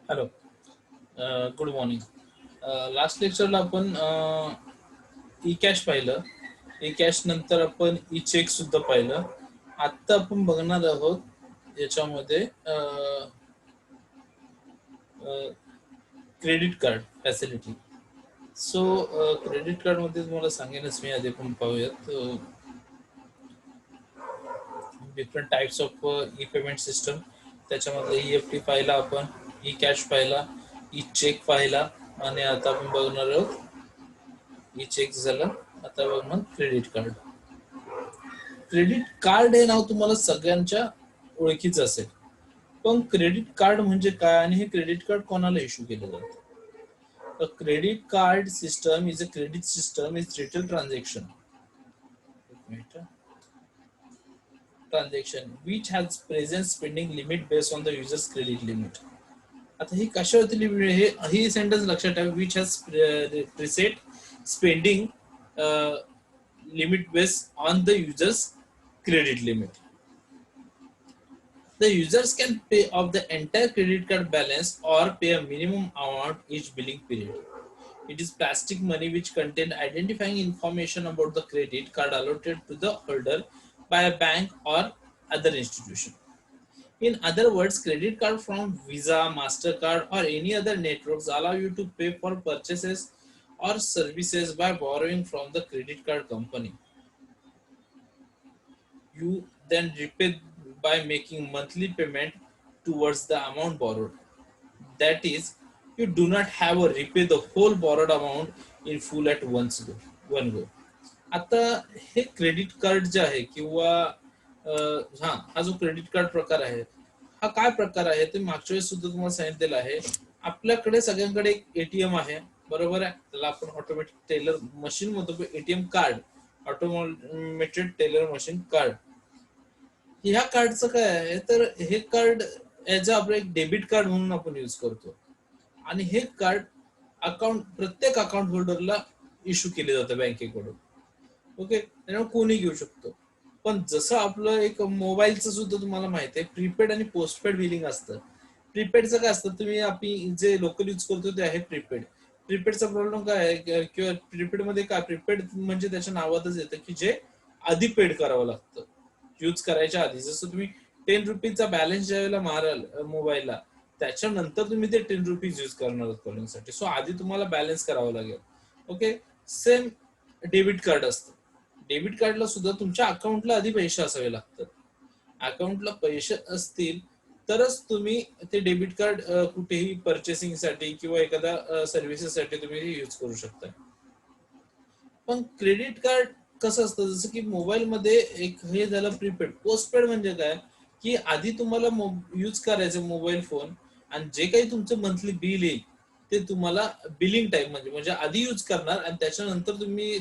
Hello, good morning. Last लेक्चरला आपण E cash पाहिलं. E cash नंतर आपण ई चेक सुद्धा पाहिलं. आत्ता आपण बघणार आहोत याच्यामध्ये credit card facility. So credit कार्डमध्ये तुम्हाला सांगेनच मी. आधी आपण पाहूयात different types of E payment system. त्याच्यामध्ये EFT पाहिला, आपण ई कॅश पाहिला, ई चेक पाहिला, आणि आता आपण बघणार आहोत ई चेक झालं. आता बघणार क्रेडिट कार्ड. क्रेडिट कार्ड हे नाव तुम्हाला सगळ्यांच्या ओळखीचं असेल, पण क्रेडिट कार्ड म्हणजे काय आणि हे क्रेडिट कार्ड कोणाला इश्यू केलं जातं? A credit card system is a credit system is retail transaction which has present spending limit based on the user's credit limit. आता ही कशावरती लिमिट हे ही सेंटेन्स लक्षात ठेवा. Which has preset spending limit based on the user's credit limit. The users can pay off the entire credit card balance or pay a minimum amount each billing period. It is plastic money which contain identifying information about the credit card allotted to the holder by a bank or other institution. In other words, credit card from Visa, MasterCard or any other networks allow you to pay for purchases or services by borrowing from the credit card company. You then repay by making monthly payment towards the amount borrowed. That is, you do not have a repay the whole borrowed amount in full at one go. आता हे credit card जे आहे किंवा हा जो credit card प्रकार आहे, हा काय प्रकार आहे ते मागच्या वेळेस सुद्धा तुम्हाला सांगितलेलं आहे. आपल्याकडे सगळ्यांकडे एक एटीएम आहे, बरोबर आहे. त्याला आपण ऑटोमॅटिक टेलर मशीन म्हणतो, ATM card, automated teller machine card. ह्या कार्डचं काय आहे तर हे कार्ड ॲज आपलं एक डेबिट कार्ड म्हणून आपण यूज करतो, आणि हे कार्ड प्रत्येक अकाउंट होल्डरला इश्यू केले जातं बँकेकडून. ओके, त्यामुळे कोणी घेऊ शकतो. पण जसं आपलं एक मोबाईलचं सुद्धा तुम्हाला माहिती आहे, प्रीपेड आणि पोस्टपेड बिलिंग असतं. प्रीपेडचं काय असतं, तुम्ही आपली जे लोकल यूज करतो ते आहे प्रीपेड. प्रीपेडचा प्रॉब्लेम काय आहे किंवा प्रीपेडमध्ये काय, प्रीपेड म्हणजे त्याच्या नावातच येतं की जे आधी पेड करावं लागतं यूज करायच्या आधी. जसं तुम्ही ₹10चा बॅलन्स ज्यावेळेला माराल मोबाईलला, त्याच्यानंतर तुम्ही ते ₹10 यूज करणार कॉलिंगसाठी. सो आधी तुम्हाला बॅलन्स करावं लागेल. ओके, सेम डेबिट कार्ड असतं. डेबिट कार्डला सुद्धा तुमच्या अकाउंटला आधी पैसे असावे लागतात. अकाउंटला पैसे असतील तरच तुम्ही ते डेबिट कार्ड कुठेही पर्चेसिंगसाठी किंवा एखाद्या सर्व्हिसेससाठी तुम्ही यूज करू शकता. पण क्रेडिट कार्ड कसं असतं, जसं की मोबाईलमध्ये एक हे झालं प्रीपेड. पोस्टपेड म्हणजे काय की आधी तुम्हाला यूज करायचं मोबाईल फोन, आणि जे काही तुमचं मंथली बिल येईल ते तुम्हाला बिलिंग टाइम म्हणजे आधी यूज करणार, आणि त्याच्यानंतर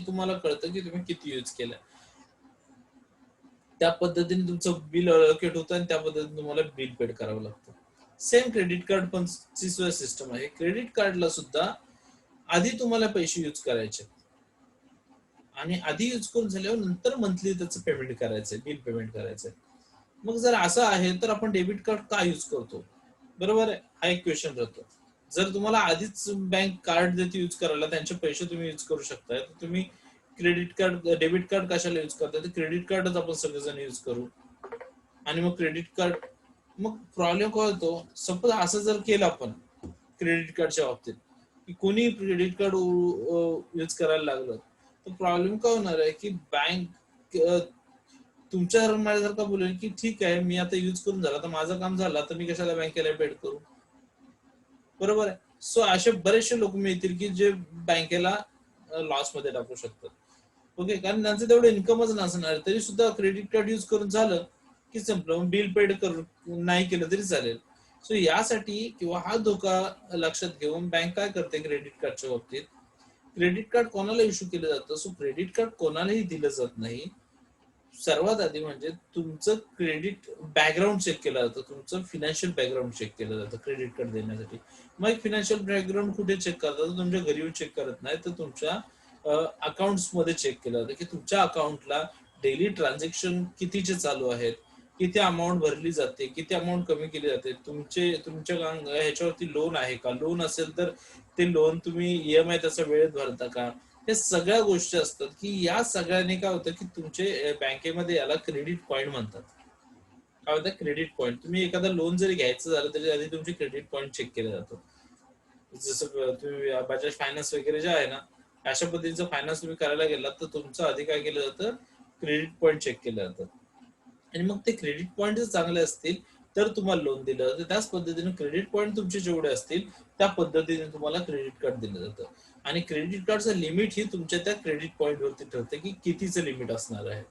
तुम्हाला कळतं की तुम्ही किती यूज केलं. त्या पद्धतीने तुमचं बिल अलोकेट होतं आणि त्या पद्धतीने तुम्हाला बिल पेड करावं लागतं. सेम क्रेडिट कार्ड पण सिस्टम आहे. क्रेडिट कार्डला सुद्धा आधी तुम्हाला पैसे यूज करायचे, आणि आधी यूज करून झाल्यावर नंतर मंथली त्याचं पेमेंट करायचंय, बिल पेमेंट करायचंय. मग जर असं आहे तर आपण डेबिट कार्ड का यूज करतो, बरोबर आहे, हा एक क्वेश्चन राहतो. जर तुम्हाला आधीच बँक कार्ड देते यूज करायला, त्यांचे पैसे तुम्ही यूज करू शकताय, तर तुम्ही क्रेडिट कार्ड डेबिट कार्ड कशाला यूज करताय, तर क्रेडिट कार्डच आपण सगळेजण यूज करू. आणि मग क्रेडिट कार्ड, मग प्रॉब्लेम काय होतो, सपोज असं जर केलं आपण क्रेडिट कार्डच्या बाबतीत की कोणी क्रेडिट कार्ड यूज करायला लागलं, तर प्रॉब्लेम काय होणार आहे की बँक तुमच्या माझ्यासारखा बोलेल की ठीक आहे, मी आता यूज करून झाला, तर माझं काम झालं, तर मी कशाला बँकेला पेड करू, बरोबर आहे. सो असे बरेचसे लोक मिळतील की जे बँकेला लॉस मध्ये टाकू शकतात. ओके, कारण त्यांचं तेवढं इन्कमच नसणार, तरी सुद्धा क्रेडिट कार्ड यूज करून झालं की संपलं, बिल पेड करून नाही केलं तरी चालेल. सो यासाठी किंवा हा धोका लक्षात घेऊन बँक काय करते, क्रेडिट कार्डच्या बाबतीत क्रेडिट कार्ड कोणाला इश्यू केलं जातं, सो क्रेडिट कार्ड कोणालाही दिलं जात नाही. सर्वात आधी म्हणजे तुमचं क्रेडिट बॅकग्राऊंड चेक केलं जातं, तुमचं फिनान्शियल बॅकग्राऊंड चेक केलं जातं क्रेडिट कार्ड देण्यासाठी. मग फिनान्शियल बॅकग्राऊंड कुठे चेक करतात, तुमच्या घरी येऊन चेक करत नाही, तर तुमच्या अकाउंट्स मध्ये चेक केलं जातं की तुमच्या अकाउंटला डेली ट्रान्झॅक्शन कितीचे चालू आहेत, किती अमाऊंट भरली जाते, किती अमाऊंट कमी केली जाते, तुमच्या ह्याच्यावरती लोन आहे का, लोन असेल तर ते लोन तुम्ही ईएमआय त्याचा वेळेत भरता का, हे सगळ्या गोष्टी असतात की या सगळ्यांनी काय होतं की तुमचे बँकेमध्ये याला क्रेडिट पॉईंट म्हणतात. काय होतं क्रेडिट पॉईंट, तुम्ही एखादा लोन जरी घ्यायचं झालं तरी आधी तुमचे क्रेडिट पॉईंट चेक केले जातो. जसं तुम्ही बजाज फायनान्स वगैरे जे आहे ना, अशा पद्धतीचं फायनान्स तुम्ही करायला गेलात तर तुमचं आधी काय केलं जातं, क्रेडिट पॉईंट चेक केलं जातं. आणि मग ते क्रेडिट पॉईंट जर चांगले असतील तर तुम्हाला लोन दिलं जातं. त्याच पद्धतीने क्रेडिट पॉईंट तुमचे जेवढे असतील त्या पद्धतीने तुम्हाला क्रेडिट कार्ड दिलं जातं. आणि क्रेडिट कार्डचं लिमिट ही तुमच्या त्या क्रेडिट पॉईंट वरती ठरते की कितीचं लिमिट असणार आहे.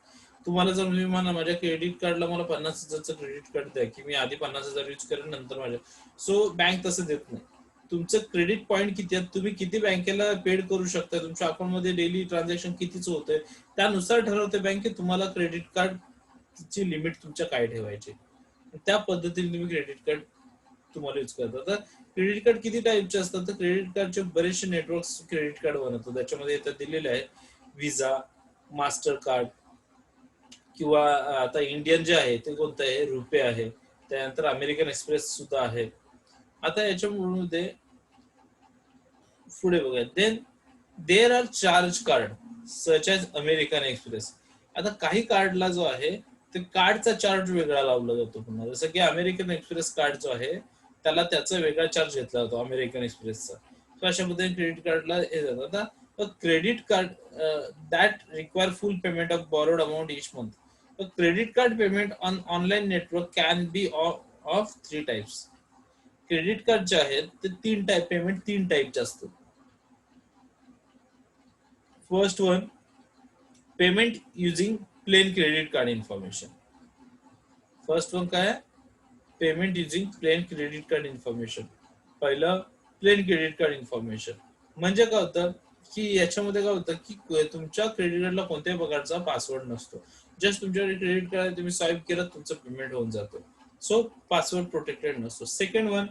तुम्हाला जर मी म्हणा माझ्या क्रेडिट कार्डला मला 50,000चं क्रेडिट कार्ड द्या की मी आधी 50,000 यूज करेन नंतर माझ्या, सो बँक तसं देत नाही. तुमचं क्रेडिट पॉईंट किती आहेत, तुम्ही किती बँकेला पेड करू शकता, तुमच्या अकाउंटमध्ये डेली ट्रान्झॅक्शन कितीच होतंय त्यानुसार ठरवते बँक की तुम्हाला क्रेडिट कार्ड ची लिमिट तुमच्या काय ठेवायची. त्या पद्धतीने तुम्ही क्रेडिट कार्ड तुम्हाला यूज करता. तर क्रेडिट कार्ड किती टाईपचे असतात, तर क्रेडिट कार्डचे बरेचसे नेटवर्क्स क्रेडिट कार्ड बनवतात. त्याच्यामध्ये इथं दिलेले आहे विजा, मास्टर कार्ड, किंवा आता इंडियन जे आहे ते कोणतं आहे, रुपे आहे, त्यानंतर अमेरिकन एक्सप्रेस सुद्धा आहे. आता याच्यामध्ये पुढे बघा, then there are charge card such as American Express. आता काही कार्डला जो आहे ते कार्डचा चार्ज वेगळा लावला जातो पुन्हा, जसं की अमेरिकन एक्सप्रेस कार्ड जो आहे त्याला त्याचा वेगळा चार्ज घेतला जातो अमेरिकन एक्सप्रेसचा. तर अशा पद्धतीने क्रेडिट कार्डला हे जातं. आता credit card that require full payment of borrowed amount each month. Credit card payment on online network can be of 3 types. Credit card जे आहेत ते तीन टाईपचे असतात. First one, payment using plain credit card information. First one काय आहे, payment using plain credit card information. पहिलं plain credit card information म्हणजे काय होतं की याच्यामध्ये काय होतं की तुमच्या क्रेडिट कार्डला कोणत्याही प्रकारचा पासवर्ड नसतो. जस्ट तुमच्याकडे क्रेडिट कार्ड तुम्ही स्वाईप केलं तुमचं पेमेंट होऊन जातो. सो पासवर्ड प्रोटेक्टेड नसतो. Second one,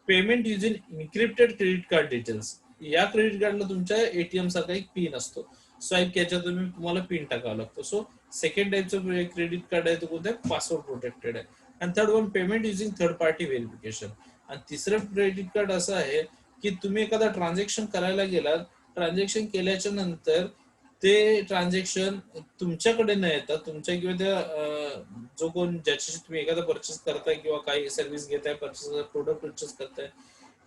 payment using encrypted credit card details. या क्रेडिट कार्डला तुमच्या एटीएम सारखा एक पिन असतो, स्वाईप केल्याच्या तुम्हाला पिन टाकावा लागतो. सो सेकंड टाईपचं क्रेडिट कार्ड आहे तो कोणतं, पासवर्ड प्रोटेक्टेड आहे. आणि third one, payment using third party verification. आणि तिसरं क्रेडिट कार्ड असं आहे की तुम्ही एखादा ट्रान्झॅक्शन करायला गेलात, ट्रान्झॅक्शन केल्याच्या नंतर ते ट्रान्झॅक्शन तुमच्याकडे न येतात, तुमच्या किंवा त्या जो कोण ज्याच्याशी तुम्ही एखादा परचेस करताय किंवा काही सर्व्हिस घेताय, परचेस प्रोडक्ट परचेस करताय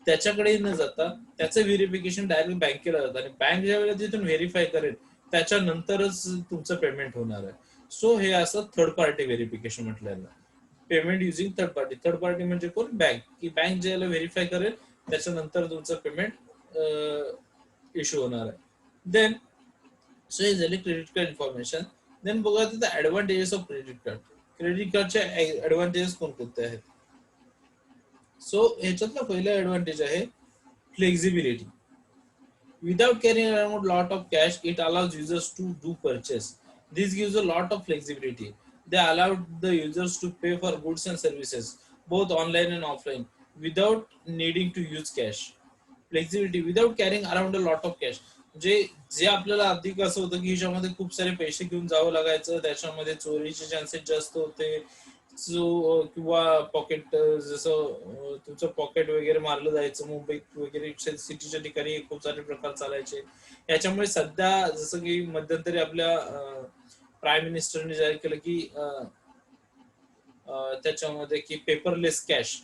त्याच्याकडे न जाता त्याचं व्हेरिफिकेशन डायरेक्ट बँकेला जातं आणि बँक ज्या वेळेला तिथून व्हेरीफाय करेल त्याच्यानंतरच तुमचं पेमेंट होणार आहे. सो हे असं थर्ड पार्टी व्हेरिफिकेशन म्हटलं. Payment using third party. Third party म्हणजे कोण, बँक. की बँक ज्याला व्हेरीफाय करेल त्याच्यानंतर तुमचं पेमेंट इश्यू होणार आहे. देन सो हे झाले क्रेडिट कार्ड इन्फॉर्मेशन. देन बघा तिथे advantages of credit card. Credit कार्डचे ऍडव्हान्टेजेस कोणकोणते आहेत. सो ह्याच्यातला पहिला ऍडव्हान्टेज आहे flexibility. Without carrying around a lot of cash, it allows users to do purchase. This gives a lot of flexibility. They allow the users to pay for goods and services, both online and offline, without needing to use cash. Flexibility without carrying around a lot of cash. जे जे आपल्याला आधी कसं होतं की ह्याच्यामध्ये खूप सारे पैसे घेऊन जावं लागायचं, त्याच्यामध्ये चोरीचे चान्सेस जास्त होते. सो किंवा पॉकेट जसं तुमचं पॉकेट वगैरे मारलं जायचं, मुंबईत वगैरे सिटीच्या ठिकाणी खूप सारे प्रकार चालायचे. याच्यामुळे सध्या जसं की मध्यंतरी आपल्या प्राईम मिनिस्टरने जाहीर केलं की त्याच्यामध्ये की पेपरलेस कॅश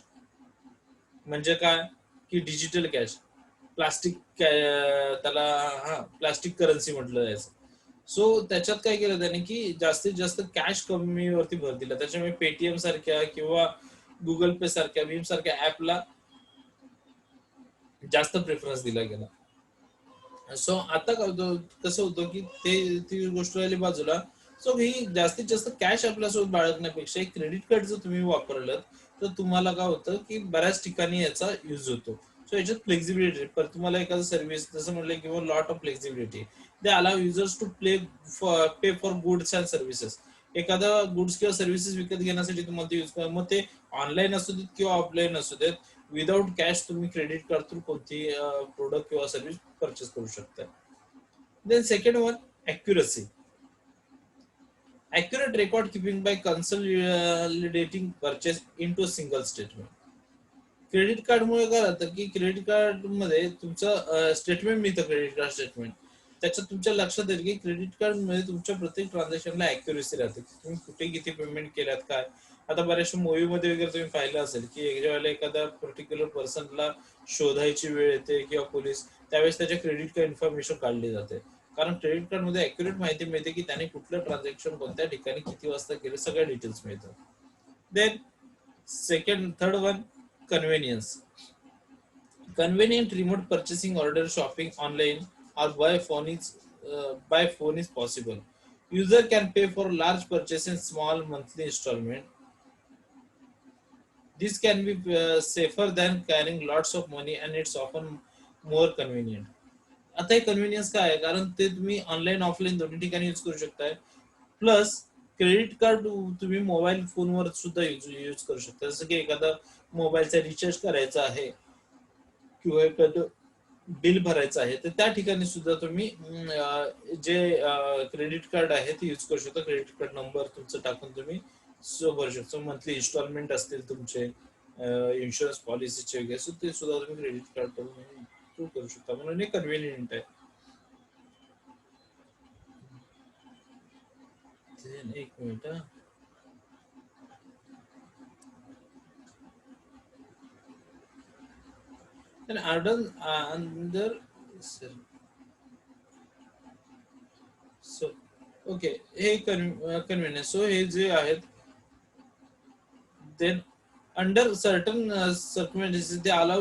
म्हणजे काय, की डिजिटल कॅश, प्लास्टिक त्याला हा प्लास्टिक करन्सी म्हटलं जायचं. सो त्याच्यात काय केलं त्याने की जास्तीत जास्त कॅश कमीवरती भर दिला. त्याच्यामुळे पेटीएम सारख्या किंवा गुगल पे सारख्या, भीम सारख्या ऍपला जास्त प्रेफरन्स दिला गेला. सो आता कसं होतं की ते ती गोष्ट राहिली बाजूला. सो ही जास्तीत जास्त कॅश आपल्यासोबत बाळगण्यापेक्षा एक क्रेडिट कार्ड जर तुम्ही वापरलं तर तुम्हाला काय होतं की बऱ्याच ठिकाणी याचा युज होतो. सो याच्यात फ्लेक्झिबिलिटी, पण तुम्हाला एखादं सर्व्हिस जसं म्हटलं किंवा lot of flexibility. They allow users to pay for goods and services. एखादा गुड्स किंवा सर्व्हिसेस विकत घेण्यासाठी तुम्हाला ते यूज करा, मग ते ऑनलाईन असू देत किंवा ऑफलाईन असू देत, विदाउट कॅश तुम्ही क्रेडिट कार्ड थ्रू कोणती प्रोडक्ट किंवा सर्व्हिस परचेस करू शकता. Then second one, accuracy. Accurate record keeping by consolidating purchase into a single statement. Credit कार्डमुळे काय होतं की क्रेडिट कार्ड मध्ये तुमचं स्टेटमेंट मिळतं, क्रेडिट कार्ड स्टेटमेंट. त्याच्यात तुमच्या लक्षात येईल की क्रेडिट कार्ड मध्ये तुमच्या प्रत्येक ट्रान्झॅक्शनला ॲक्युरेसी राहते, तुम्ही कुठे किती पेमेंट केल्यात काय. आता बऱ्याचशा मूवी मध्ये वगैरे तुम्ही पाहिलं असेल की वेळेला एखाद्या पर्टिक्युलर पर्सनला शोधायची वेळ येते किंवा पोलीस, त्यावेळेस त्याच्या क्रेडिट कार्ड इन्फॉर्मेशन काढली जाते. कारण क्रेडिट कार्ड मध्ये ॲक्युरेट माहिती मिळते की त्याने कुठलं ट्रान्झॅक्शन कोणत्या ठिकाणी किती वाजता केले, सगळ्या डिटेल्स मिळतात. Then second third one, convenience. Convenient remote purchasing, order shopping online or by phone is possible. User can pay for large purchases in small monthly installment. This can be safer than carrying lots of money and it's often more convenient. आता हे convenience काय आहे, कारण ते तुम्ही online offline दोन्ही ठिकाणी use करू शकताय. प्लस क्रेडिट कार्ड तुम्ही मोबाईल फोनवर सुद्धा यूज करू शकता. जसं की एखादा मोबाईलचा रिचार्ज करायचा आहे किंवा एखादं बिल भरायचं आहे, तर त्या ठिकाणी सुद्धा तुम्ही जे क्रेडिट कार्ड आहे ते यूज करू शकता. क्रेडिट कार्ड नंबर तुमचं टाकून तुम्ही भरू शकता. मंथली इन्स्टॉलमेंट असतील तुमचे, इन्शुरन्स पॉलिसीचे वगैरे, सो ते सुद्धा तुम्ही क्रेडिट कार्ड थ्रू करू शकता. म्हणून हे कन्व्हिनियंट आहे. एक minute. then under so okay, हे कन्व्हिनियन्स. सो हे जे आहेत, then under certain circumstances they allow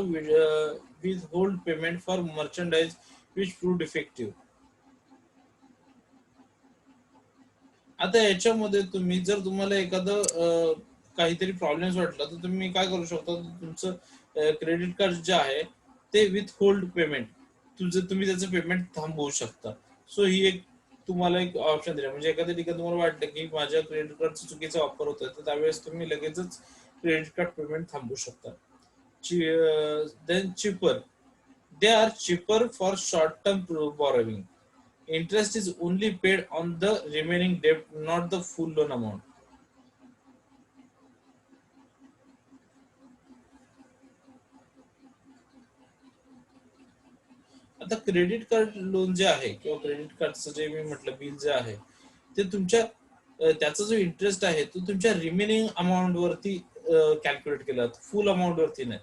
withhold payment for merchandise which proved defective. आता याच्यामध्ये तुम्ही जर तुम्हाला एखादं काहीतरी प्रॉब्लेम्स वाटला तर तुम्ही काय करू शकता, तुमचं क्रेडिट कार्ड जे आहे ते विथ होल्ड पेमेंट, तुमचं तुम्ही त्याचं पेमेंट थांबवू शकता. सो ही एक तुम्हाला एक ऑप्शन दिला. म्हणजे एखाद्या ठिकाणी तुम्हाला वाटतं की माझ्या क्रेडिट कार्डचा चुकीचा वापर होतोय, तर त्यावेळेस तुम्ही लगेचच क्रेडिट कार्ड पेमेंट थांबवू शकता. Then cheaper, they are cheaper for short term borrowing. Interest is only paid on the remaining debt, not the full loan amount. आता क्रेडिट कार्ड लोन जे आहे किंवा क्रेडिट कार्डचं जे मी म्हटलं बिल जे आहे, ते तुमच्या त्याचा जो इंटरेस्ट आहे तो तुमच्या रिमेनिंग अमाऊंट वरती कॅल्क्युलेट केला जातो, फुल अमाऊंट वरती नाही.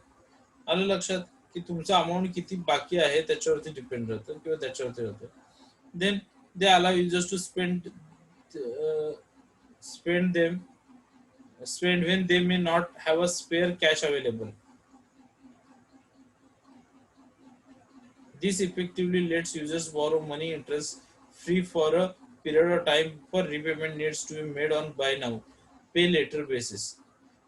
आलं लक्षात की तुमचं अमाऊंट किती बाकी आहे त्याच्यावरती डिपेंड राहतं किंवा त्याच्यावरती राहतं. Then they allow users to uh, spend them spend when they may not have a spare cash available. This effectively lets users borrow money interest free for a period of time before repayment needs to be made on buy now pay later basis.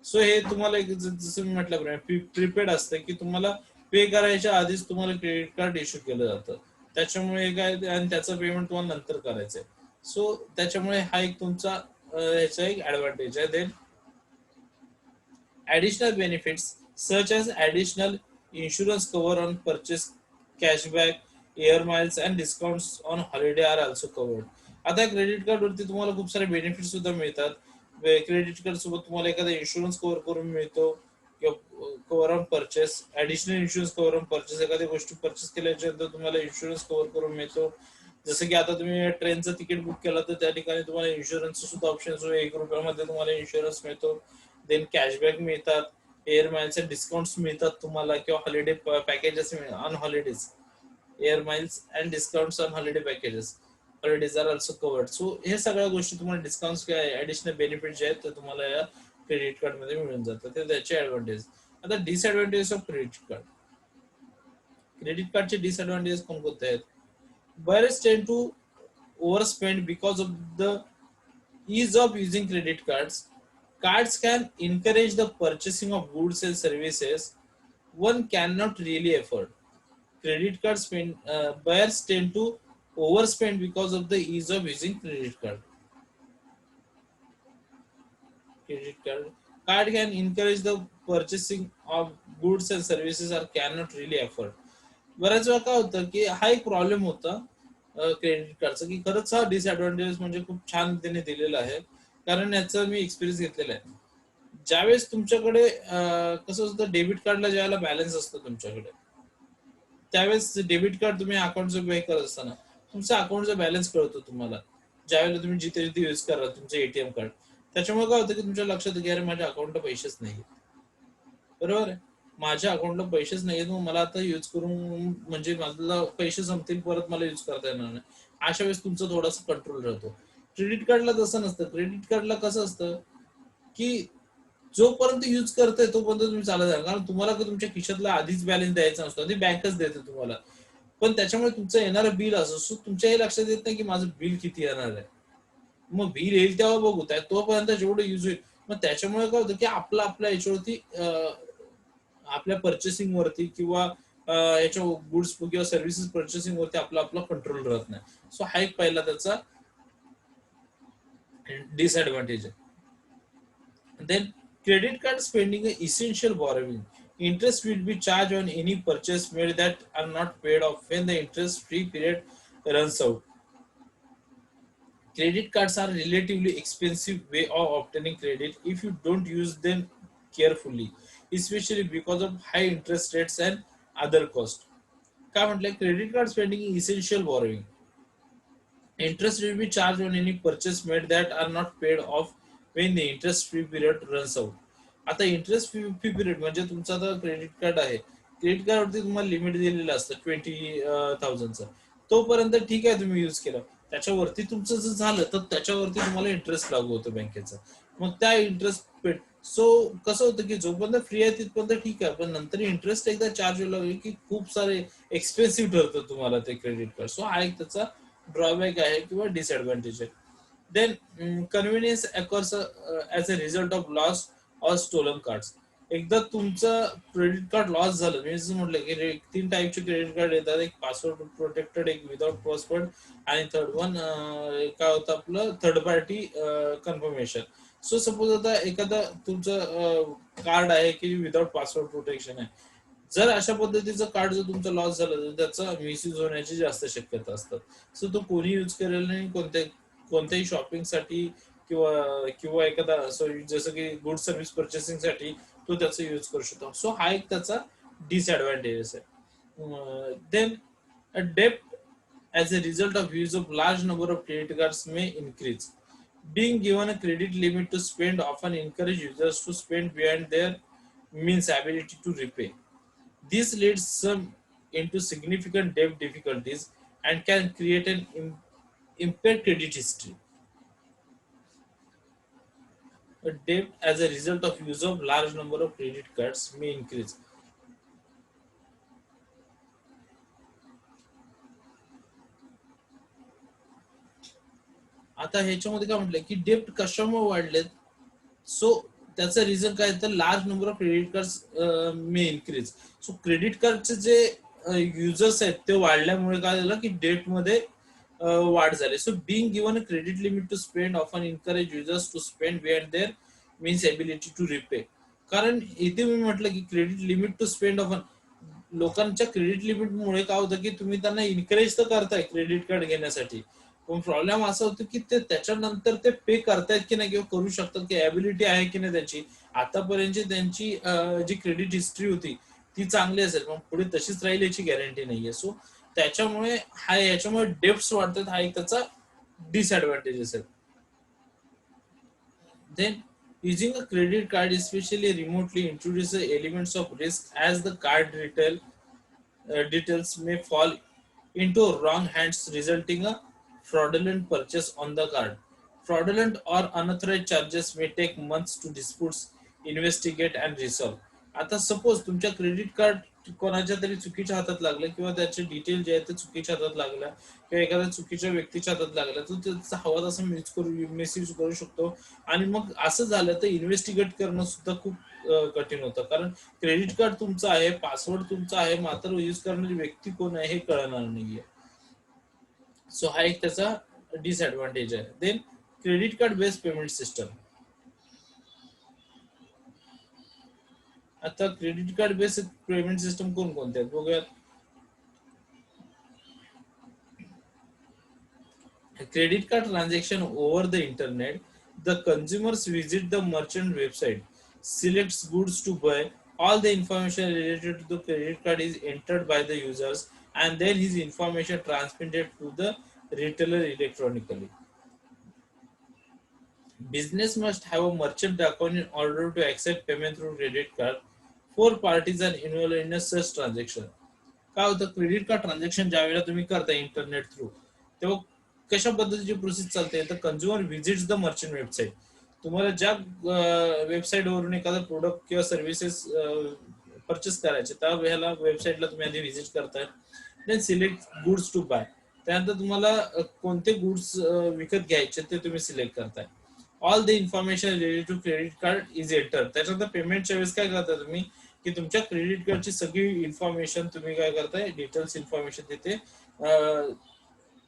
So हे तुम्हाला जसं मी म्हटलं prepaid असतं की तुम्हाला पे करायच्या आधीच तुम्हाला क्रेडिट कार्ड इश्यू केलं जातं. त्याच्यामुळे काय, आणि त्याचं पेमेंट तुम्हाला नंतर करायचंय. सो त्याच्यामुळे हा एक तुमचा ह्याचा एक ऍडव्हान्टेज आहे. Then additional benefits such as additional insurance cover on purchase, cashback, air miles and discounts on holiday are also covered. आता क्रेडिट कार्ड वरती तुम्हाला खूप सारे बेनिफिट सुद्धा मिळतात. क्रेडिट कार्ड सोबत तुम्हाला एखादा इन्शुरन्स कव्हर करून मिळतो किंवा cover on purchase, additional insurance cover on purchase. एखादी गोष्ट परचेस केल्याच्या नंतर तुम्हाला इन्शुरन्स कव्हर करून मिळतो. जसं की आता तुम्ही ट्रेनचं तिकीट बुक केलं तर त्या ठिकाणी तुम्हाला इन्शुरन्सचं सुद्धा ऑप्शन, ₹1 तुम्हाला इन्शुरन्स मिळतो. देन कॅशबॅक मिळतात, एअर माइल्स डिस्काउंट्स मिळतात तुम्हाला, किंवा holiday packages on holidays, air miles and discounts on holiday packages, holidays are also covered. So हे सगळ्या गोष्टी तुम्हाला डिस्काउंट्स किंवा ऍडिशनल बेनिफिट जे आहेत ते तुम्हाला या क्रेडिट कार्ड मध्ये मिळून जातात. ते त्याचे ऍडव्हान्टेज. आता disadvantage of credit card. Credit कार्डचे डिसएडव्हान्टेज कोणकोणते आहेत? Buyers tend to overspend because of the ease of using credit cards. Cards can encourage the purchasing of goods and services one cannot really afford. Credit card buyers tend to overspend because of the ease of using credit card. Credit card can encourage the purchasing of goods and services or cannot really afford. बऱ्याच वेळा काय होतं की हा एक problem होता credit कार्डचं, की खरंच हा डिसएडव्हान्टेज म्हणजे खूप छान त्याने दिलेला आहे. कारण याचा मी एक्सपिरियन्स घेतलेला आहे. ज्यावेळेस तुमच्याकडे कसं असतं, डेबिट कार्डला ज्यावेळेला बॅलन्स असतो तुमच्याकडे, त्यावेळेस डेबिट कार्ड तुम्ही अकाउंटचं पे करत असताना तुमचा अकाउंटचा बॅलन्स कळतो तुम्हाला. ज्यावेळेला तुम्ही जिथे जिथे यूज करा तुमचं एटीएम कार्ड, त्याच्यामुळे काय होतं की तुमच्या लक्षात येतं की अरे माझ्या अकाउंटला पैसेच नाही, बरोबर आहे. माझ्या अकाउंटला पैसेच नाहीयेत, मग मला आता यूज करून म्हणजे मला पैसे संपतील, परत मला यूज करता येणार नाही. अशा वेळेस तुमचा थोडासा कंट्रोल राहतो. क्रेडिट कार्डला तसं नसतं. क्रेडिट कार्डला कसं असतं, की जोपर्यंत यूज करताय तोपर्यंत तुम्ही चालत राहा. कारण तुम्हाला का तुमच्या खिशातला आधीच बॅलन्स द्यायचा नसतो. आधी बँकच देते तुम्हाला. पण त्याच्यामुळे तुमचं येणारं बिल असं सो तुमच्याही लक्षात येत नाही, की माझं बिल किती येणार आहे. मग बिल येईल तेव्हा बघू. तोपर्यंत जेवढं यूज होईल. मग त्याच्यामुळे काय होतं, की आपल्या याच्यावरती आपल्या पर्चेसिंग वरती किंवा याच्या गुड्स किंवा सर्व्हिसेस पर्चेसिंग वरती आपला कंट्रोल राहत नाही. सो हा एक पहिला त्याचा डिसएडव्हांटेज आहे. Then credit card spending is essential borrowing. Interest will be charged on any purchase made that are not paid off when the interest free period runs out. Credit cards are relatively expensive way of obtaining credit if you don't use them carefully, especially because of high interest rates and other costs. काय म्हटलंय, credit card spending essential borrowing. Interest will be charged on any purchase made that are not paid off when the interest free period runs out. आता interest free period म्हणजे तुमचं आता credit card आहे. Credit कार्डवरती तुम्हाला limit दिलेलं असतं 20,000चं. तोपर्यंत ठीक आहे, तुम्ही यूज केलं. त्याच्यावरती तुमचं जर झालं तर त्याच्यावरती तुम्हाला इंटरेस्ट लागू होतो बँकेचा. मग त्या इंटरेस्ट पेड सो कसं होतं, की जोपर्यंत फ्री आहे तिथपर्यंत ठीक आहे. पण नंतर इंटरेस्ट एकदा चार्ज व्हायला लागले की खूप सारे एक्सपेन्सिव्ह ठरतं तुम्हाला ते क्रेडिट कार्ड. सो हा एक त्याचा ड्रॉबॅक आहे किंवा डिसएडव्हांटेज आहे. Then convenience occurs as a result of loss or stolen cards. एकदा तुमचं क्रेडिट कार्ड लॉस झालं, मी जसं म्हटलं की 3 टाईपचे क्रेडिट कार्ड येतात. एक पासवर्ड प्रोटेक्टेड, एक विदाउट पासवर्ड, आणि थर्ड वन काय होतं आपलं third party confirmation. So suppose आता एखादा तुमचं कार्ड आहे की विदाउट पासवर्ड प्रोटेक्शन आहे. जर अशा पद्धतीचं कार्ड जर तुमचं लॉस झालं तर त्याचा मिसयूज होण्याची जास्त शक्यता असतात. सो तो कोणी यूज करेल नाही, कोणत्याही शॉपिंगसाठी किंवा किंवा एखादा जसं की गुड सर्व्हिस पर्चेसिंगसाठी तो त्याचा यूज करू शकतो. सो हा एक त्याचा डिसएडव्हांटेजेस आहे. देन डेप्ट as a result of use of large number of credit cards may increase. Being given a credit limit to spend often encourage users to spend beyond their means ability to repay. This leads some into significant debt difficulties and can create an impaired credit history. A debt as a result of use of large number of credit cards may increase. आता ह्याच्यामध्ये काय म्हटलंय की डेप्ट कशामुळे वाढलेत. So त्याचं reason काय तर large number of credit card may increase. So credit कार्डचे जे युजर्स आहेत ते वाढल्यामुळे काय झालं की डेटमध्ये वाढ झाली. So being given a credit limit to spend often encourage users to spend beyond their means ability to repay. कारण इथे मी म्हटलं की credit limit to spend often, लोकांच्या क्रेडिट लिमिटमुळे काय होतं की तुम्ही त्यांना इन्करेज तर करताय क्रेडिट कार्ड घेण्यासाठी, पण प्रॉब्लेम असा होतो की ते त्याच्यानंतर ते पे करतायत की नाही किंवा करू शकतात की ॲबिलिटी आहे की नाही त्याची. आतापर्यंतची त्यांची जी क्रेडिट हिस्ट्री होती ती चांगली असेल, पण पुढे तशीच राहील याची गॅरंटी नाहीये. सो त्याच्यामुळे याच्यामुळे डेप्स वाढतात. हा एक त्याचा डिसएडव्हांटेज असेल. Then, using a credit card, especially remotely, introduces elements of risk as the card details may fall into wrong hands, resulting a fraudulent purchase on the card. Fraudulent or unauthorized charges may take months to dispute, investigate, and resolve. आता suppose तुमच्या credit card कोणाच्या तरी चुकीच्या हातात लागलं किंवा त्याचे detail जे आहेत ते चुकीच्या हातात लागल्या किंवा एखाद्या चुकीच्या व्यक्तीच्या हातात लागला तर त्याचा हवा तसा मिसयूज करू शकतो. आणि मग असं झालं तर इन्व्हेस्टिगेट करणं सुद्धा खूप कठीण होतं. कारण क्रेडिट कार्ड तुमचं आहे, पासवर्ड तुमचा आहे, मात्र यूज करणारी व्यक्ती कोण आहे हे कळणार नाहीये. सो हा एक त्याचा डिसएडव्हांटेज आहे. Then credit card based payment system. आता credit card based payment system कोणकोणते आहेत बघूयात. A credit card transaction over the internet, the consumers visit the merchant website, selects goods to buy, all the information related to the credit card is entered by the users, and then his information transmitted to the retailer electronically. Business must have a merchant account in order to accept payment through credit card. Four parties are involved in a such transaction. काय होतं, credit card transaction ज्या वेळेला तुम्ही करता internet through, तेव्हा कशा पद्धतीची process चालते, तर consumer visits the merchant website. तुम्हाला ज्या वेबसाईटवरून एखादा प्रोडक्ट किंवा सर्व्हिसेस परचेस करायचे त्या वेळेला वेबसाईटला तुम्ही आधी व्हिजिट करताय. Then select goods to buy. त्यानंतर तुम्हाला कोणते गुड्स विकत घ्यायचे ते तुम्ही सिलेक्ट करताय. All the information related to credit card is enter. त्याच्यानंतर पेमेंटच्या वेळेस काय करता तुम्ही, की तुमच्या क्रेडिट कार्डची सगळी इन्फॉर्मेशन तुम्ही काय करताय, डिटेल्स इन्फॉर्मेशन तिथे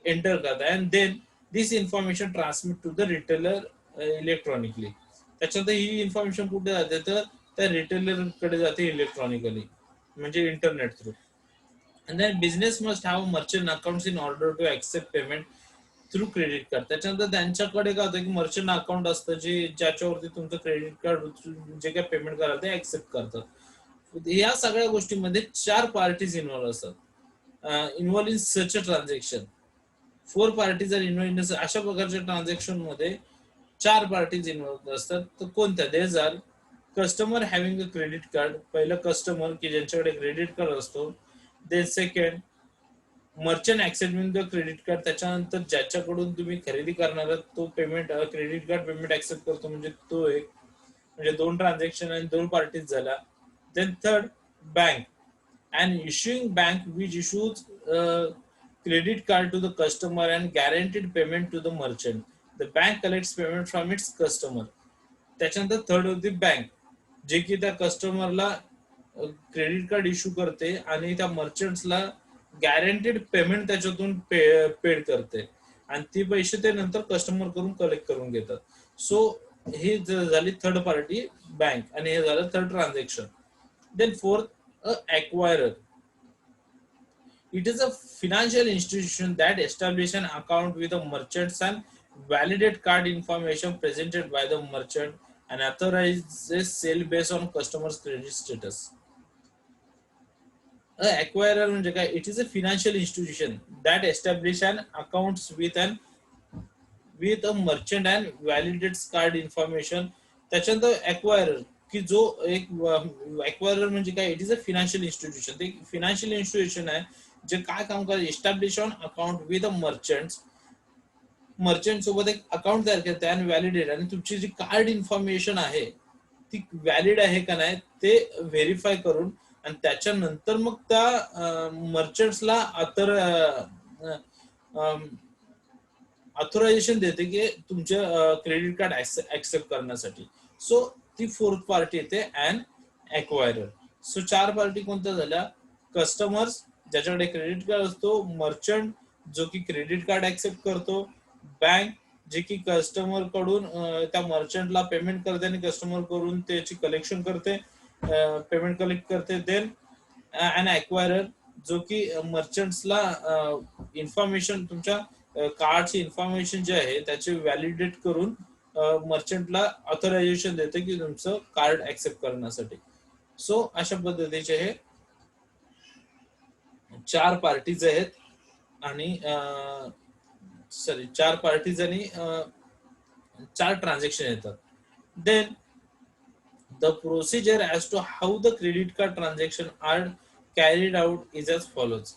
एंटर करताय, and then this information transmit to the retailer electronically. त्याच्यानंतर ही इन्फॉर्मेशन कुठे जाते, तर त्या रिटेलर कडे जाते इलेक्ट्रॉनिकली, म्हणजे internet through. And then business must have merchant accounts in order to accept payment through credit card. त्याच्यानंतर त्यांच्याकडे काय होतं, की मर्चंट अकाउंट असतं जे ज्याच्यावरती तुमचं क्रेडिट कार्ड जे काय पेमेंट कराल ते ऍक्सेप्ट करतात. या सगळ्या गोष्टींमध्ये चार पार्टीज इन्व्हॉल्व असतात. Involve in such a transaction. Four parties are involve in अशा प्रकारच्या ट्रान्झॅक्शन मध्ये चार पार्टीज इन्व्हॉल्व असतात. तर कोणत्या, these are customer having a credit card. पहिलं कस्टमर की ज्यांच्याकडे क्रेडिट कार्ड असतो. Then second merchant accepting the credit card. त्याच्यानंतर ज्याच्याकडून तुम्ही खरेदी करणार आहात तो payment credit card payment accept करतो, म्हणजे तो एक, म्हणजे दोन ट्रान्झॅक्शन आणि दोन पार्टीज झाला. Then third bank, an issuing bank which issues credit card to the customer and guaranteed payment to the merchant. The bank collects payment from its customer. त्याच्यानंतर थर्ड होती बँक, जे की त्या कस्टमरला क्रेडिट कार्ड इश्यू करते आणि त्या मर्चंट्सला guaranteed payment त्याच्यातून पेड करते, आणि ती पैसे ते नंतर कस्टमर करून कलेक्ट करून घेतात. सो ही झाली थर्ड पार्टी बँक, आणि हे झालं third transaction. Then fourth, a acquirer. It is a financial institution that establishes an account with the merchants and validate card information presented by the merchant and authorizes sale based on customer's credit status. A acquirer म्हणजे काय? It is a financial institution that establishes an accounts with a merchant and validates card information. त्याच्यानंतर acquirer, की जो एक acquirer म्हणजे काय, it is a financial institution. ते financial institution आहे जे काय काम करते, establish on account with a merchant सोबत एक अकाउंट तयार करते आणि व्हॅलिडेट, आणि तुमची जी कार्ड इन्फॉर्मेशन आहे ती व्हॅलिड आहे का नाही ते व्हेरीफाय करून, आणि त्याच्यानंतर मग त्या मर्चंट्सला ऑथोरायझेशन देते की तुमच्या क्रेडिट कार्ड ऍक्सेप्ट करण्यासाठी. सो ती फोर्थ पार्टी येते अँड एक्वायरर. सो चार पार्टी कोणत्या झाल्या, कस्टमर्स ज्याच्याकडे क्रेडिट कार्ड असतो, मर्चंट जो की क्रेडिट कार्ड ऍक्सेप्ट करतो, बँक जे की कस्टमर कडून त्या मर्चंटला पेमेंट करते आणि कस्टमर कडून त्याची कलेक्शन करते, पेमेंट कलेक्ट करते. देन अँड एक्वायरर जो की मर्चंट्सला इन्फॉर्मेशन तुमच्या कार्डची इन्फॉर्मेशन जे आहे त्याचे व्हॅलिडेट करून मर्चंटला ऑथरायझेशन देते की तुमचं कार्ड ऍक्सेप्ट करण्यासाठी. सो अशा पद्धतीचे हे चार पार्टीज आहेत, आणि चार पार्टीज आणि चार ट्रान्झॅक्शन येतात. Then the procedure as to how the credit card transaction are carried out is as follows.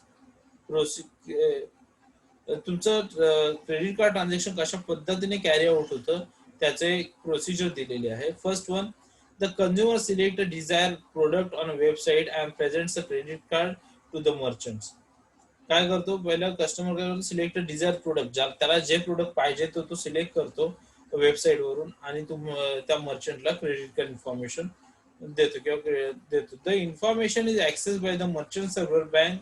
तुमचं क्रेडिट कार्ड ट्रान्झॅक्शन कशा पद्धतीने कॅरी आउट होतं त्याचे एक प्रोसिजर दिलेली आहे. First one, the consumer select a desire product on a website and presents a credit card to the merchants. काय करतो, पहिला कस्टमर काय करतो, सिलेक्ट अ डिझायर प्रोडक्ट, त्याला जे प्रोडक्ट पाहिजे तो सिलेक्ट करतो वेबसाईट वरून, आणि त्या मर्चंटला क्रेडिट कार्ड इन्फॉर्मेशन देतो किंवा देतो. The information is access by the merchant server bank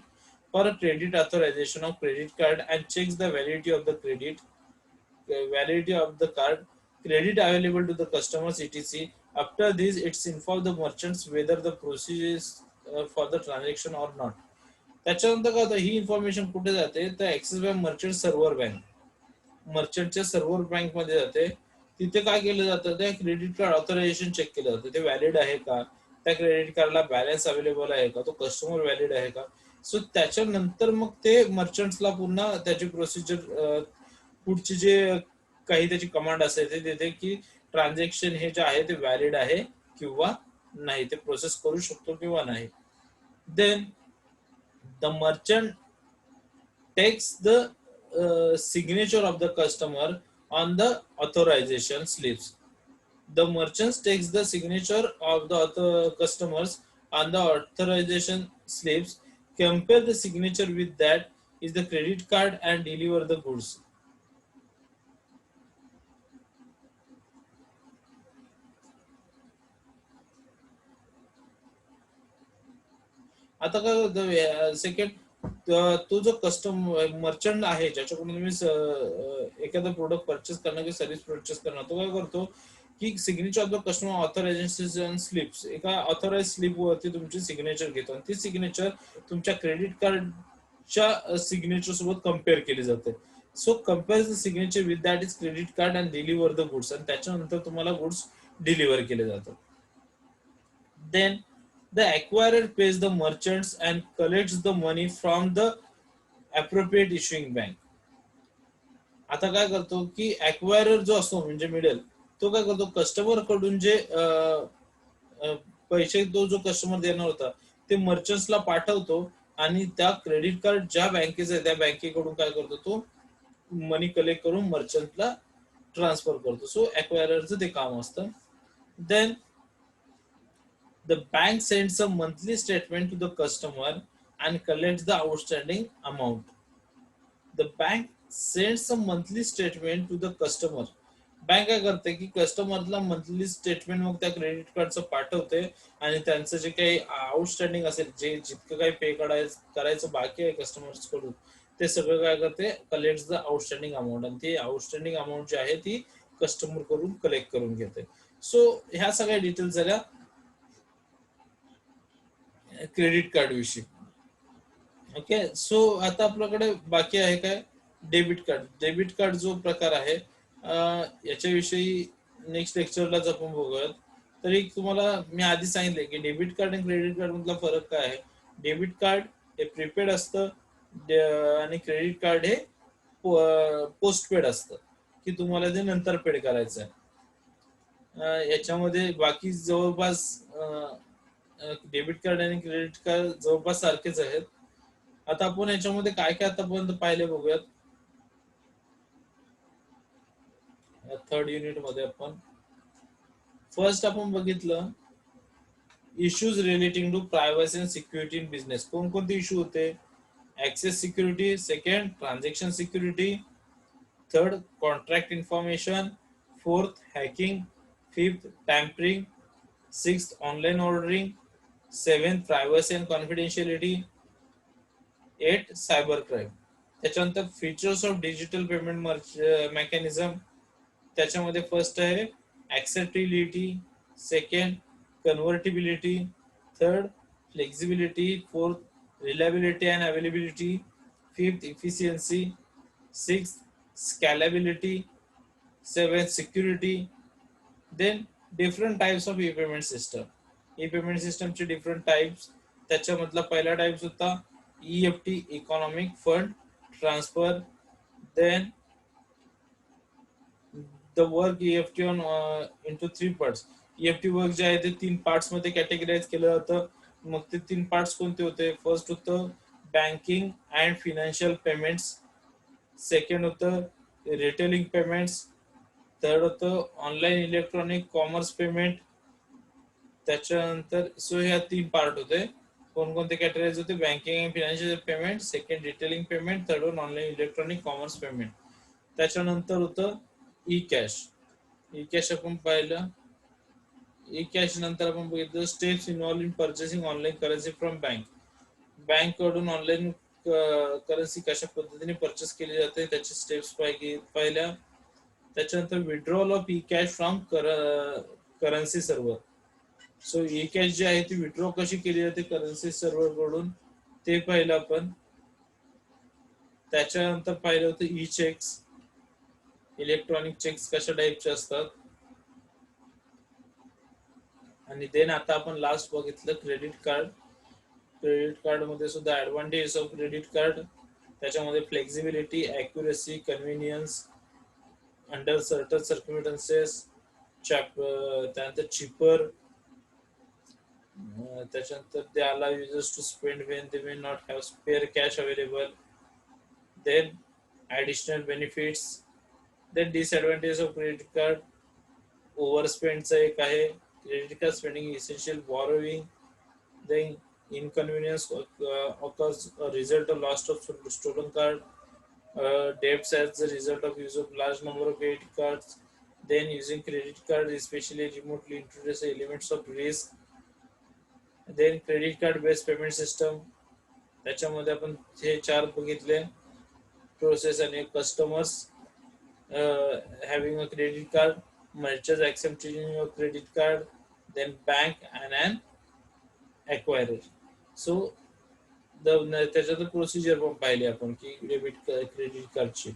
for a credit authorization of credit card and checks the validity of the card, credit available to the customers etc. After this, it's inform the merchants whether the procedure is for the transaction or not. त्याच्यानंतर काय होतं, ही information कुठे जाते, तर access by merchant server bank. मर्चंटच्या server बँकमध्ये जाते. तिथे काय केलं जातं, त्या क्रेडिट कार्ड ऑथरायझेशन चेक केलं जातं, ते व्हॅलिड आहे का, त्या क्रेडिट कार्डला बॅलन्स अवेलेबल आहे का, तो कस्टमर व्हॅलिड आहे का. सो त्याच्यानंतर मग ते मर्चंट्सला पुन्हा त्याची प्रोसिजर, पुढची जे काही त्याची कमांड असेल ते देते की ट्रान्झॅक्शन हे जे आहे ते व्हॅलिड आहे किंवा नाही, ते प्रोसेस करू शकतो किंवा नाही. Then the merchant takes the signature of the customer on the authorization slips. The merchant takes the signature of the customers on the authorization slips, compare the signature with that is the credit card and deliver the goods. आता काय होतं, second, तो जो merchant आहे ज्याच्याकडून तुम्ही एखादा product purchase करणार किंवा सर्व्हिस परचेस करणार, तो काय करतो की signature of the customer authorisation slips, एका ऑथराइज स्लिप वरती तुमची सिग्नेचर घेतो आणि ती सिग्नेचर तुमच्या क्रेडिट कार्डच्या सिग्नेचर सोबत कम्पेअर केली जाते. So compare the signature with that is credit card and deliver the goods, आणि त्याच्यानंतर तुम्हाला गुड्स डिलिव्हर केले जातात. Then the acquirer pays the merchants and collects the money from the appropriate issuing bank. आता काय करतो की ॲक्वायरर जो असतो म्हणजे मिडल, तो काय करतो कस्टमर कडून जे पैसे तो जो कस्टमर देणार होता ते मर्चंट्सला पाठवतो आणि त्या क्रेडिट कार्ड ज्या बँकेचं आहे त्या बँकेकडून काय करतो तो मनी कलेक्ट करून मर्चंटला ट्रान्सफर करतो. सो ॲक्वायररचं ते काम असतं. Then the bank sends a monthly statement to the customer and collects the outstanding amount. The bank sends a monthly statement to the customer. Bank काय करते की कस्टमरला मंथली स्टेटमेंट मग त्या क्रेडिट कार्डचं पाठवते आणि त्यांचं जे काही आउटस्टँडिंग असेल, जे जितकं काही पे करायचं बाकी आहे कस्टमर्स कडून, ते सगळं काय करते, कलेक्ट द आउटस्टँडिंग अमाऊंट, आणि ती आउटस्टँडिंग अमाऊंट जी आहे ती कस्टमर कडून कलेक्ट करून घेते. सो ह्या सगळ्या डिटेल्स झाल्या क्रेडिट कार्ड विषयी. ओके, सो आता आपल्याकडे बाकी आहे काय, डेबिट कार्ड. डेबिट कार्ड जो प्रकार आहे याच्याविषयी नेक्स्ट लेक्चरलाच आपण बघूयात. तरी तुम्हाला मी आधी सांगितले की डेबिट कार्ड आणि क्रेडिट कार्ड मधला फरक काय आहे. डेबिट कार्ड हे प्रीपेड असतं आणि क्रेडिट कार्ड हे पोस्टपेड असतं, की तुम्हाला ते नंतर पेड करायचं आहे. याच्यामध्ये बाकी जवळपास डेबिट कार्ड आणि क्रेडिट कार्ड जवळपास सारखेच आहेत. आता आपण याच्यामध्ये काय काय आतापर्यंत पाहिले बघूयात. थर्ड युनिट मध्ये आपण फर्स्ट आपण बघितलं issues relating to privacy and security in business. कोणकोणते इश्यू होते. Access security, second transaction security, third contract information, fourth hacking, fifth tampering, sixth online ordering, seventh privacy and confidentiality, 8 cyber crime. त्याच्यानंतर features of digital payment mechanism. त्याच्यामध्ये first आहे acceptability, second convertibility, third flexibility, fourth reliability and availability, fifth efficiency, sixth scalability, seventh security. Then different types of E payment system. E payment सिस्टमचे different types. त्याच्यामधला पहिला types होता EFT, economic fund transfer. Then the work EFT on into 3 parts. EFT work जे आहे ते 3 parts मध्ये कॅटेगराइज केलं जातं. मग ते 3 पार्ट्स कोणते होते. फर्स्ट होतं banking and financial payments, second होतं रिटेलिंग पेमेंट्स, थर्ड होतं ऑनलाईन इलेक्ट्रॉनिक कॉमर्स पेमेंट. त्याच्यानंतर सो ह्या 3 पार्ट होते. कोणकोणते कॅटेगरीज होते. Banking and financial payment, second retailing payment, third one online electronic commerce payment. त्याच्यानंतर होतं ई कॅश. ई कॅश आपण पाहिलं. ई कॅश नंतर आपण बघितलं steps involve in purchasing online currency from bank. Bank कडून ऑनलाईन करन्सी कशा पद्धतीने परचेस केली जाते त्याचे स्टेप्स पाहिल्या. त्याच्यानंतर withdrawal of E cash from currency server. So E cash जी आहे ती विड्रॉ कशी केली जाते करन्सी सर्व्हर कडून ते पाहिलं आपण. त्याच्यानंतर पाहिलं होतं ई चेक्स. इलेक्ट्रॉनिक चेक्स कशा टाईपचे असतात, आणि देन आता आपण लास्ट बघितलं क्रेडिट कार्ड. क्रेडिट कार्ड मध्ये सुद्धा ऍडव्हान्टेज ऑफ क्रेडिट कार्ड, त्याच्यामध्ये flexibility, accuracy, convenience under certain circumstances, त्यानंतर चिपर, त्याच्यानंतर they allow users to spend when they may not have spare cash available. Then additional benefits. Then disadvantage of credit card, over स्पेंडचं एक आहे. Credit card spending essential borrowing. Then inconvenience occurs a result of loss of stolen card, debts as the result of use of large number of credit cards. Then using credit card, especially remotely, introduces elements of risk. Then credit card based payment system, त्याच्यामध्ये आपण हे चार बघितले process. आणि customers having a credit card, merchants accepting your credit card, then bank and an acquirer. So त्याच्यात procedure पण पाहिली आपण की डेबिट क्रेडिट कार्डची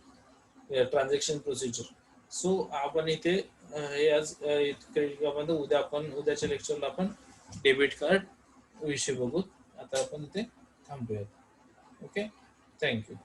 ट्रान्झॅक्शन प्रोसिजर. सो आपण इथे हे आज क्रेडिट कार्ड, उद्या आपण उद्याच्या लेक्चरला आपण डेबिट कार्ड विषयी बघू. आता आपण इथे थांबूयात. Okay, thank you.